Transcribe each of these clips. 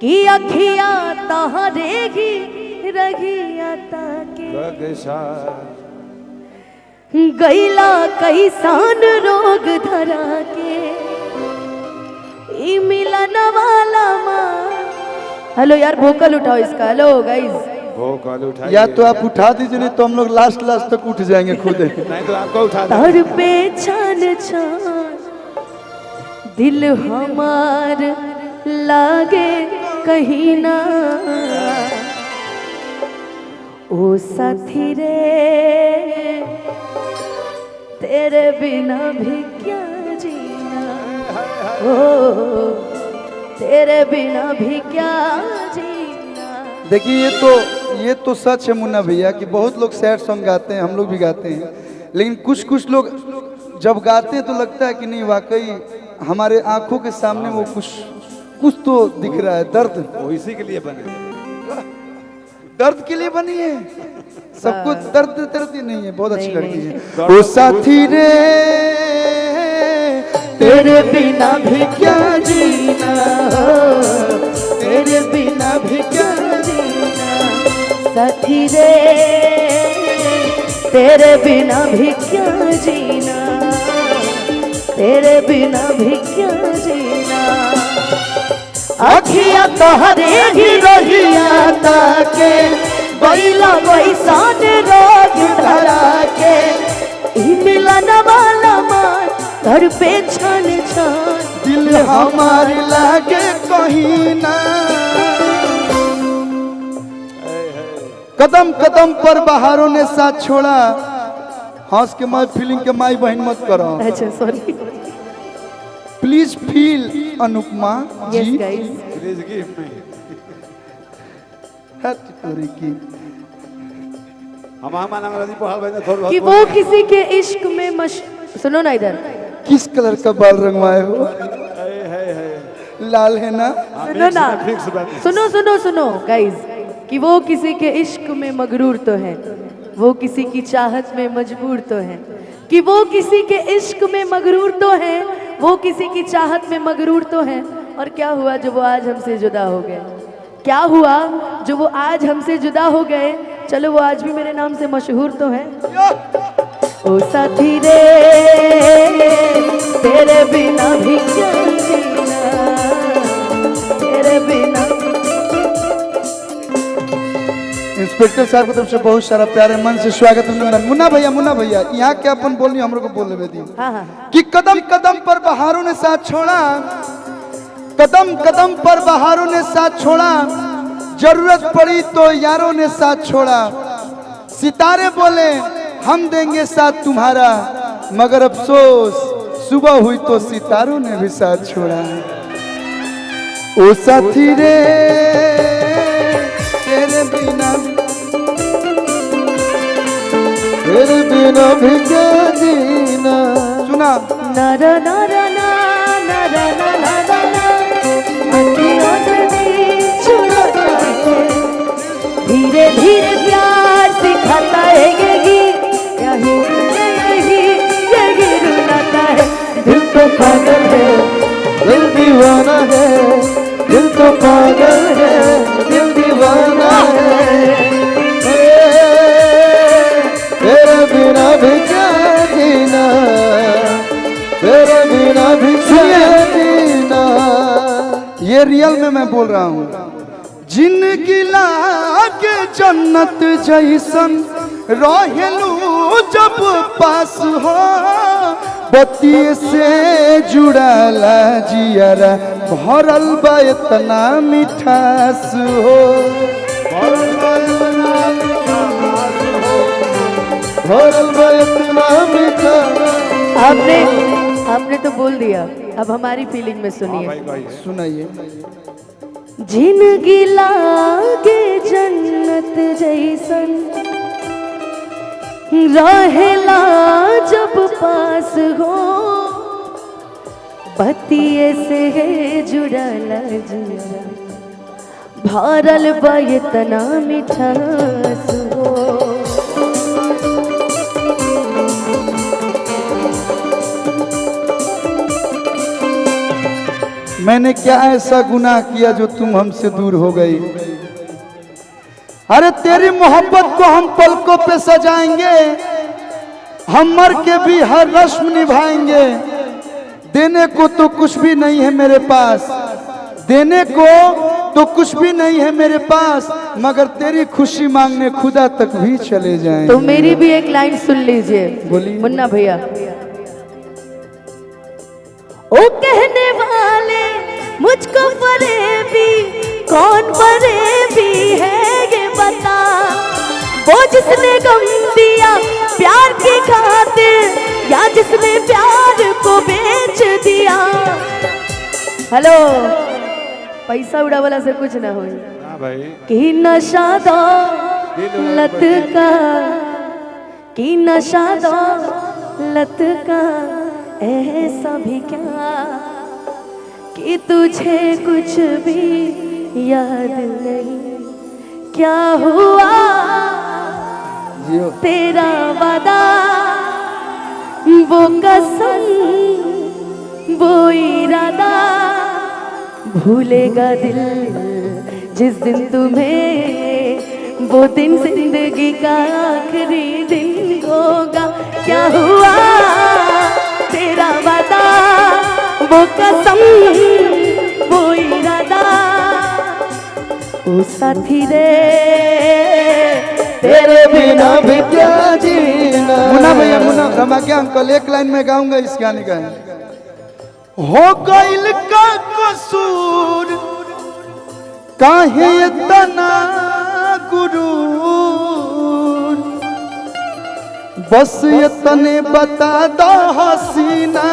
कि अखिया तहरेगी रगिया ताके गैला कैसान रोग धरा के ई मिलन वाला माँ। हेलो यार वोकल उठाओ इसका। हेलो गाइस वोकल उठाइए। या तो आप उठा दीजिए नहीं तो हम लोग लास्ट तक उठ जाएंगे खुद। नहीं तो आपको उठा तर पे छान छान दिल हमार लागे कहीं ना ओ साथी रे तेरे बिना भी क्या जीना ओ तेरे बिना भी क्या जीना। देखिए ये तो सच है मुन्ना भैया कि बहुत लोग सैड सॉन्ग गाते हैं, हम लोग भी गाते हैं, लेकिन कुछ लोग जब गाते हैं तो लगता है कि नहीं वाकई हमारे आंखों के सामने वो कुछ तो दिख रहा है। दर्द वो इसी के लिए बने, दर्द के लिए बनी है। सबको दर्द ही नहीं है, बहुत अच्छी लगती है। ओ साथी रे तेरे बिना भी क्या जीना तेरे बिना भी क्या जीना साथी रे तेरे बिना भी क्या जीना तेरे बिना भी क्या जीना। अखिया तोहरेगी रहिया ताके बैला बैसान रोग धरा के ई मिलन वाला मान घर पे छान छान दिल हमार लागे कहीं ना। कदम कदम पर बहारों ने साथ छोड़ा। हंस के माई फीलिंग के माई बहन मत करो। अच्छा sorry please feel Anupama yes जी। Guys please give me. हम अंग्रेजी पढ़ा भाई थोड़ा कि वो किसी के इश्क में सुनो ना इधर किस कलर का बाल रंगवाए हो? लाल है ना? सुनो ना सुनो सुनो सुनो गाइस कि वो किसी के इश्क में मगरूर तो है वो किसी की चाहत में मजबूर तो है कि वो किसी के इश्क में मगरूर तो है वो किसी की चाहत में मगरूर तो है। और क्या हुआ जो वो आज हमसे जुदा हो गए? क्या हुआ जो वो आज हमसे जुदा हो गए? चलो वो आज भी मेरे नाम से मशहूर तो है। ओ साथी रे तेरे बिना भी क्या जीना तेरे बिना। इंस्पेक्टर साहब की तरफ से बहुत सारा प्यारे मन से स्वागत अभिनंदन। मुन्ना भैया यहाँ क्या अपन बोलिए हम लोग को बोल रहे दी कि कदम कदम पर बहारों ने साथ छोड़ा कदम कदम पर बहारों ने साथ छोड़ा जरूरत पड़ी तो यारों ने साथ छोड़ा सितारे बोले हम देंगे साथ तुम्हारा मगर अफसोस सुबह हुई तो सितारों ने भी साथ छोड़ा। ओ साथी रे तेरे बिना भी क्या जीना। सुना नारा नारा ना नारा ना नारा ना अखियों से दिल चुराता है धीरे धीरे प्यार सिखाता है यही रुलाता है। दिल तो पागल है दिल दीवाना है दिल तो पागल है दिल दीवाना है तेरे बिना भी क्या जीना तेरे बिना भी क्या जीना। ये रियल में मैं बोल रहा हूँ। जिंदगी लागे जन्नत जैसन रहेलू जब पास हो बत्ती से जुड़ाला जियारा भरल बा इतना मिठास हो भरल बा इतना मिठास। आपने तो बोल दिया अब हमारी फीलिंग में सुनिए सुनाइए। जिंदगी लागे जन्नत जैसन रहेला जब पास हो बत्तिये से जुड़ला जिया भरल बा इतना मिठास हो। मैंने क्या ऐसा गुनाह किया जो तुम हमसे दूर हो गई। अरे तेरी मोहब्बत को हम पलकों पे सजाएंगे, हम मर के भी हर रस्म निभाएंगे। देने को तो कुछ भी नहीं है मेरे पास, देने को तो कुछ भी नहीं है मेरे पास, मगर तेरी खुशी मांगने खुदा तक भी चले जाएं। तो मेरी भी एक लाइन सुन लीजिए, बोलिए। मुन्ना भैया। ओ कहने वाले मुझको फरेबी, कौन फरेबी है ये बता। वो जिसने गम दिया प्यार की खातिर, या जिसने प्यार को बेच दिया। हेलो, पैसा उड़ावला से कुछ ना हो भाई कि नशा दौलत का, कि नशा दौलत का ऐसा भी क्या कि तुझे कुछ भी याद नहीं। क्या हुआ तेरा वादा, वो कसम, वो इरादा, भूलेगा दिल जिस दिन तुम्हें, वो दिन जिंदगी का आखिरी दिन होगा। क्या हुआ तेरा वादा, वो कसम, वो इरादा, ओ साथी रे तेरे बिना भी क्या जीना। मुन्ना भैया, मुन्ना रमा के अंकल, एक लाइन में गाऊंगा इस गाने का। हो गइल का कसूर काहे इतना गुरूर, बस इतने बता दो हसीना।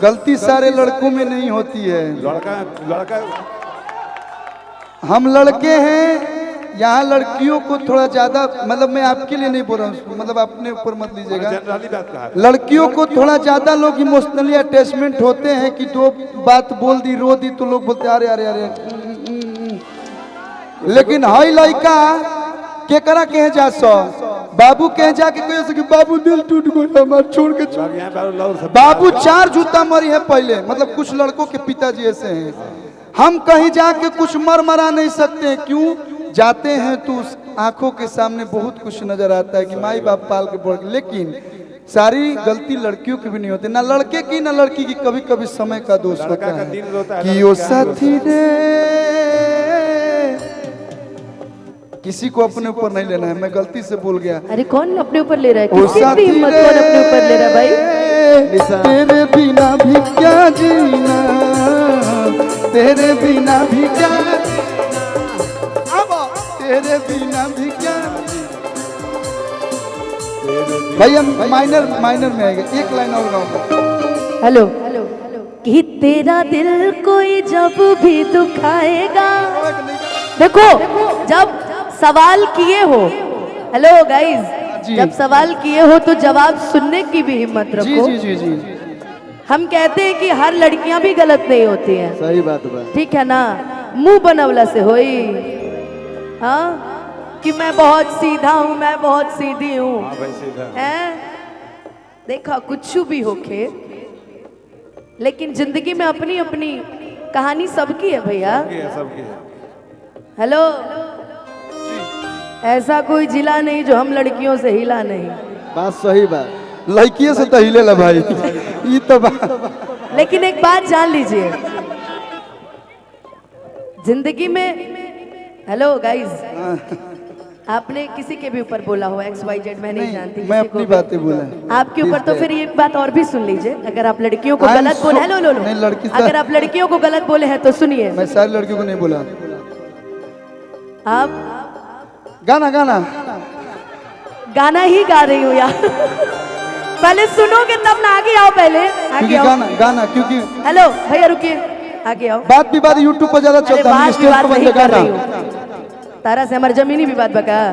गलती सारे लड़कों में नहीं होती है। लड़का हम लड़के हैं, यहाँ लड़कियों को थोड़ा ज्यादा, मतलब मैं आपके लिए नहीं बोल रहा हूँ, मतलब अपने ऊपर मत लीजिएगा। जनरली बात कहा है। लड़कियों को थोड़ा ज्यादा लोग इमोशनली अटैचमेंट होते हैं कि दो बात बोल दी, रो दी तो लोग बोलते अरे अरे अरे। लेकिन हाई लड़का केकरा कहे जा सो, बाबू कहे जाके कहे से कि बाबू दिल टूट गया हमार छोड़ के चल। बाबू 4 जूता मरी है पहले, मतलब कुछ लड़कों के पिताजी ऐसे हैं। हम कहीं जाके कुछ मरा नहीं सकते, क्यों जाते हैं तो उस आंखों के सामने बहुत कुछ नजर आता है कि माई बाप पाल के बढ़। लेकिन सारी गलती लड़कियों की भी नहीं होती, ना लड़के की ना लड़की की, कभी कभी समय का दोष होता है कि ओ साथी रे। किसी को अपने ऊपर नहीं लेना है, मैं गलती से बोल गया। अरे कौन अपने ऊपर ले रहा है, किसी की हिम्मत कौन अपने ऊपर ले रहा है भाई। तेरे बिना भी क्या जीना, तेरे बिना भी क्या, तेरे बिना भी क्या। भैया माइनर में आएगा, एक लाइन और गाऊंगा। हेलो कि तेरा दिल कोई जब भी दुखाएगा, देखो जब सवाल किए हो, हेलो गाइस, जब सवाल किए हो तो जवाब सुनने की भी हिम्मत रखो। जी जी जी जी। हम कहते हैं कि हर लड़कियां भी गलत नहीं होती हैं, सही बात है, ठीक है ना। मुंह बनवला से होई, हाँ, कि मैं बहुत सीधा हूँ, मैं बहुत सीधी हूँ, हैं? देखा कुछ भी होके, लेकिन जिंदगी में अपनी अपनी कहानी सबकी है भैया। हेलो, ऐसा कोई जिला नहीं जो हम लड़कियों से हिला नहीं। बात सही बात, लड़कियों से तो हिले ला भाई। ये तो बात। लेकिन एक बात जान लीजिए, जिंदगी में, हेलो गाइस, आपने किसी के भी ऊपर बोला हो XYZ, मैं नहीं जानती, मैं अपनी बातें बोला आपके ऊपर, तो फिर एक बात और भी सुन लीजिए। अगर आप लड़कियों को गलत बोले, हेलो लो लो, अगर आप लड़कियों को गलत बोले हैं तो सुनिए। मैं सारी लड़कियों को नहीं बोला। आप गाना गाना गाना ही गा रही हूँ यार। पहले सुनोगे तब ना, आगे आओ, पहले आगे आओ। गाना गाना, क्योंकि हेलो भैया रुकिए, आगे आओ। बात विवाद यूट्यूब पर ज्यादा चलता है, स्टेज पर बंद गाना। तारा से हमारे जमीनी विवाद बका।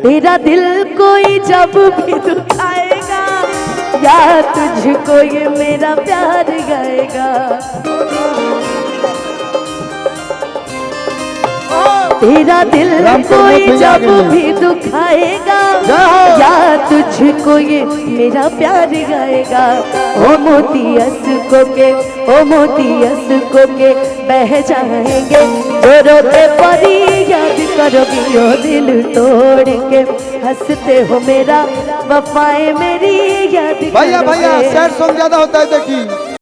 तेरा दिल कोई जब भी दुखाएगा, या तुझको ये मेरा प्यार गाएगा। तेरा दिल रामपुर कोई में जब भैया भी दुखाएगा जय हो। या तुझको ये मेरा प्यार गाएगा। ओ मोती अस्को के, ओ मोती अस्को के बह जाएंगे जो रोते परी याद करोगी यो दिल तोड़ के। हंसते हो मेरा वफाएं मेरी याद भैया भैया करोगे। सैड सॉन्ग ज्यादा होता है देखिए।